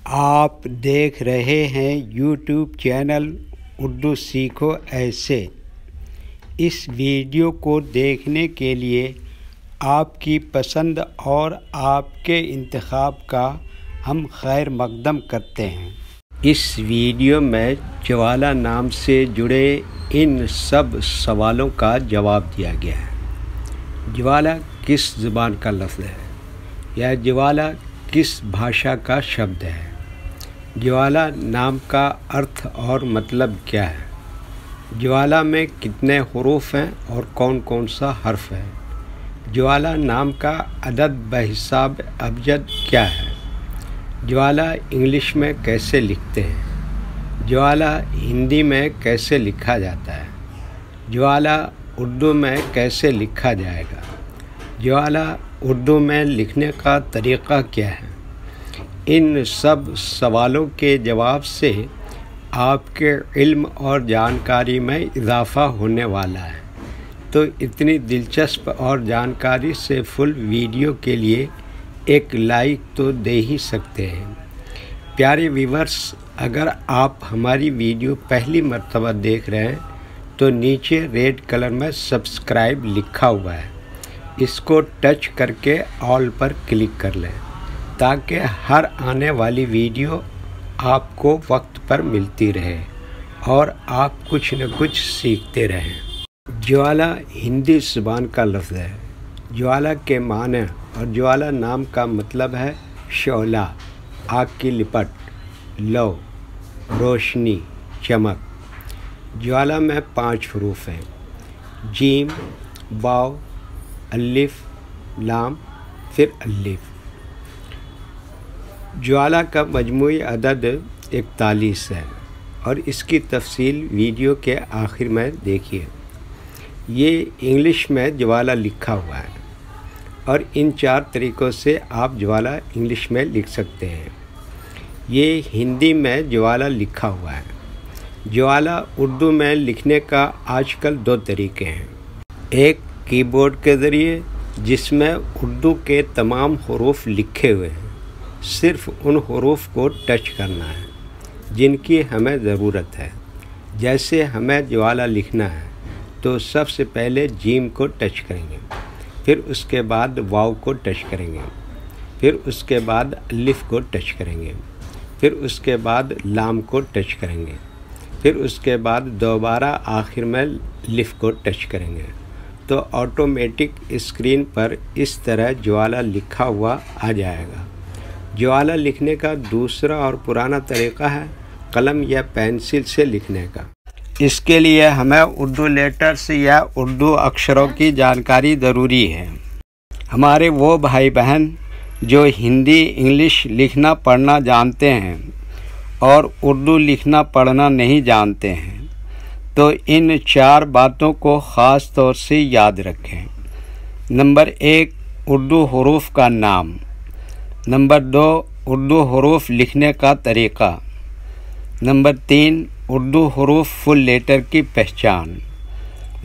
آپ دیکھ رہے ہیں یوٹیوب چینل اردو سیکھو ایسے۔ اس ویڈیو کو دیکھنے کے لیے آپ کی پسند اور آپ کے انتخاب کا ہم خیر مقدم کرتے ہیں۔ اس ویڈیو میں جوالا نام سے جڑے ان سب سوالوں کا جواب دیا گیا ہے۔ جوالا کس زبان کا لفظ ہے یا جوالا کس بھاشا کا شبد ہے؟ جوالا نام کا ارتھ اور مطلب کیا ہے؟ جوالا میں کتنے حروف ہیں اور کون کون سا حرف ہے؟ جوالا نام کا عدد بحساب ابجد کیا ہے؟ جوالا انگلش میں کیسے لکھتے ہیں؟ جوالا ہندی میں کیسے لکھا جاتا ہے؟ جوالا اردو میں کیسے لکھا جائے گا؟ جوالا اردو میں لکھنے کا طریقہ کیا ہے؟ ان سب سوالوں کے جواب سے آپ کے علم اور جانکاری میں اضافہ ہونے والا ہے، تو اتنی دلچسپ اور جانکاری سے فل ویڈیو کے لیے ایک لائک تو دے ہی سکتے ہیں۔ پیارے ویورز، اگر آپ ہماری ویڈیو پہلی مرتبہ دیکھ رہے ہیں تو نیچے ریڈ کلر میں سبسکرائب لکھا ہوا ہے، اس کو ٹچ کر کے آل پر کلک کر لیں تاکہ ہر آنے والی ویڈیو آپ کو وقت پر ملتی رہے اور آپ کچھ نہ کچھ سیکھتے رہیں۔ جوالا ہندی زبان کا لفظ ہے۔ جوالا کے معنی اور جوالا نام کا مطلب ہے شعلہ، آگ کی لپٹ، لو، روشنی، چمک۔ جوالا میں 5 حروف ہیں: جیم، واو، الف، لام، پھر الف۔ جوالا کا مجموعی عدد 41 ہے اور اس کی تفصیل ویڈیو کے آخر میں دیکھیے۔ یہ انگلش میں جوالا لکھا ہوا ہے اور ان 4 طریقوں سے آپ جوالا انگلش میں لکھ سکتے ہیں۔ یہ ہندی میں جوالا لکھا ہوا ہے۔ جوالا اردو میں لکھنے کا آج کل 2 طریقے ہیں۔ ایک کی بورڈ کے ذریعے، جس میں اردو کے تمام حروف لکھے ہوئے ہیں، صرف ان حروف کو ٹچ کرنا ہے جن کی ہمیں ضرورت ہے۔ جیسے ہمیں جوالا لکھنا ہے تو سب سے پہلے جیم کو ٹچ کریں گے، پھر اس کے بعد واو کو ٹچ کریں گے، پھر اس کے بعد الف کو ٹچ کریں گے، پھر اس کے بعد لام کو ٹچ کریں گے، پھر اس کے بعد دوبارہ آخر میں الف کو ٹچ کریں گے، تو آٹومیٹک اسکرین پر اس طرح جوالا لکھا ہوا آ جائے گا۔ جوالا لکھنے کا دوسرا اور پرانا طریقہ ہے قلم یا پینسل سے لکھنے کا۔ اس کے لیے ہمیں اردو لیٹرز یا اردو اکشروں کی جانکاری ضروری ہے۔ ہمارے وہ بھائی بہن جو ہندی انگلش لکھنا پڑھنا جانتے ہیں اور اردو لکھنا پڑھنا نہیں جانتے ہیں، تو ان 4 باتوں کو خاص طور سے یاد رکھیں۔ نمبر 1، اردو حروف کا نام۔ نمبر 2، اردو حروف لکھنے کا طریقہ۔ نمبر 3، اردو حروف فل لیٹر کی پہچان۔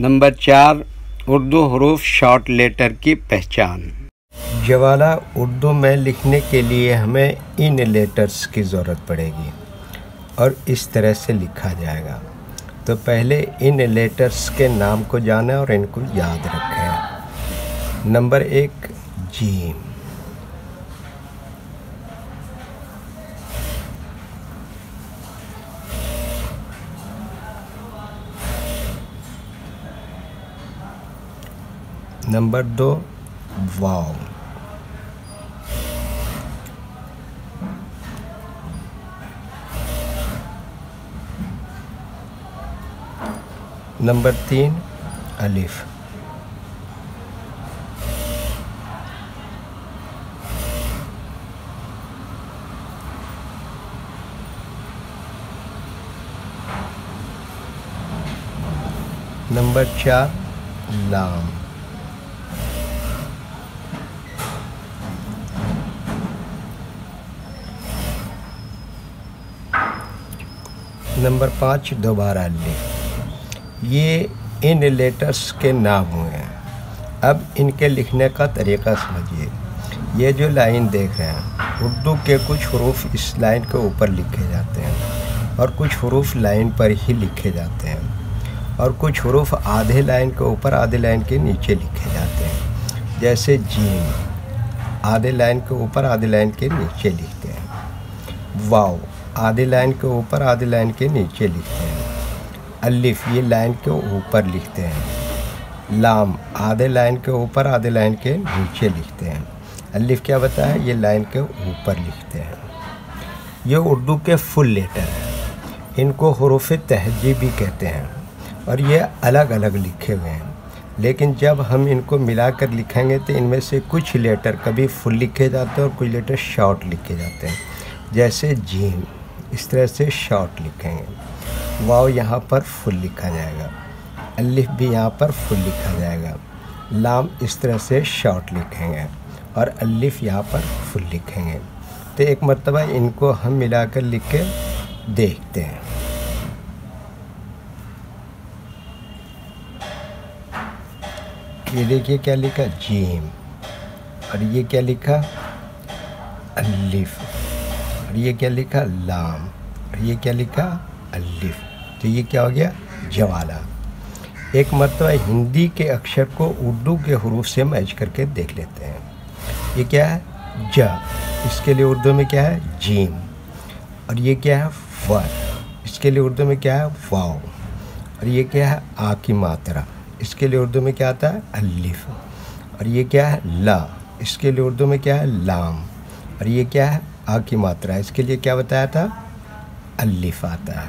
نمبر 4، اردو حروف شارٹ لیٹر کی پہچان۔ جوالا اردو میں لکھنے کے لیے ہمیں ان لیٹرز کی ضرورت پڑے گی اور اس طرح سے لکھا جائے گا۔ تو پہلے ان لیٹرز کے نام کو جانیں اور ان کو یاد رکھیں۔ نمبر 1، جیم۔ نمبر 2، واو۔ نمبر 3، الف۔ نمبر 4، لام۔ نمبر 5، دوبارہ الف۔ یہ ان لیٹرز کے نام ہوئے ہیں۔ اب ان کے لکھنے کا طریقہ سمجھیے۔ یہ جو لائن دیکھ رہے ہیں اردو کے کچھ حروف اس لائن کے اوپر لکھے جاتے ہیں اور کچھ حروف لائن پر ہی لکھے جاتے ہیں اور کچھ حروف آدھے لائن کے اوپر آدھے لائن کے نیچے لکھے جاتے ہیں، جیسے جیم آدھے لائن کے اوپر آدھے لائن کے نیچے لکھتے ہیں، واو آدھے لائن کے اوپر آدھے لائن کے نیچے لکھتے ہیں، الف یہ لائن کے اوپر لکھتے ہیں، لام آدھے لائن کے اوپر آدھے لائن کے نیچے لکھتے ہیں، الف کیا بتایا یہ لائن کے اوپر لکھتے ہیں۔ یہ اردو کے فل لیٹر ہیں، ان کو حروف تہجی بھی کہتے ہیں اور یہ الگ الگ لکھے ہوئے ہیں، لیکن جب ہم ان کو ملا کر لکھیں گے تو ان میں سے کچھ لیٹر کبھی فل لکھے جاتے ہیں اور کچھ لیٹر شارٹ لکھے جاتے ہیں، جیسے جیم اس طرح سے شارٹ لکھیں گے، واو یہاں پر فل لکھا جائے گا، الف بھی یہاں پر فل لکھا جائے گا، لام اس طرح سے شارٹ لکھیں گے اور الف یہاں پر فل لکھیں گے۔ تو ایک مرتبہ ان کو ہم ملا کر لکھ کے دیکھتے ہیں۔ یہ دیکھیے کیا لکھا جیم، اور یہ کیا لکھا الف، اور یہ کیا لکھا لام، اور یہ کیا لکھا الف۔ تو یہ کیا ہو گیا جوالا۔ ایک مرتبہ ہندی کے اکشر کو اردو کے حروف سے میچ کر کے دیکھ لیتے ہیں۔ یہ کیا ہے جا، اس کے لیے اردو میں کیا ہے جیم، اور یہ کیا ہے ور، اس کے لیے اردو میں کیا ہے واو، اور یہ کیا ہے آ کی ماترا، اس کے لیے اردو میں کیا آتا ہے الف، اور یہ کیا ہے لا، اس کے لیے اردو میں کیا ہے لام، اور یہ کیا ہے آ کی ماترا، اس کے لیے کیا بتایا تھا الف آتا ہے۔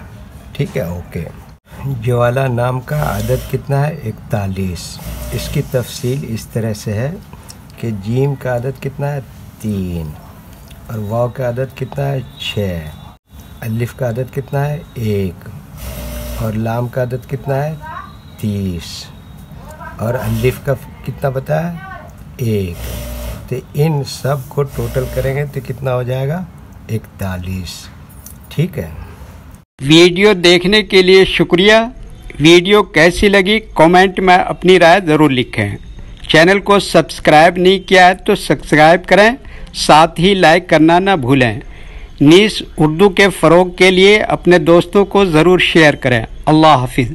ٹھیک ہے اوکے۔ جوالا نام کا عدد کتنا ہے 41۔ اس کی تفصیل اس طرح سے ہے کہ جیم کا عدد کتنا ہے 3، اور واو کا عدد کتنا ہے 6، الف کا عدد کتنا ہے 1، اور لام کا عدد کتنا ہے 30، اور الف کا کتنا بتایا 1۔ تو ان سب کو ٹوٹل کریں گے تو کتنا ہو جائے گا 41۔ ٹھیک ہے۔ ویڈیو دیکھنے کے لیے شکریہ۔ ویڈیو کیسی لگی کامنٹ میں اپنی رائے ضرور لکھیں۔ چینل کو سبسکرائب نہیں کیا ہے تو سبسکرائب کریں، ساتھ ہی لائک کرنا نہ بھولیں۔ نیز اردو کے فروغ کے لیے اپنے دوستوں کو ضرور شیئر کریں۔ اللہ حافظ۔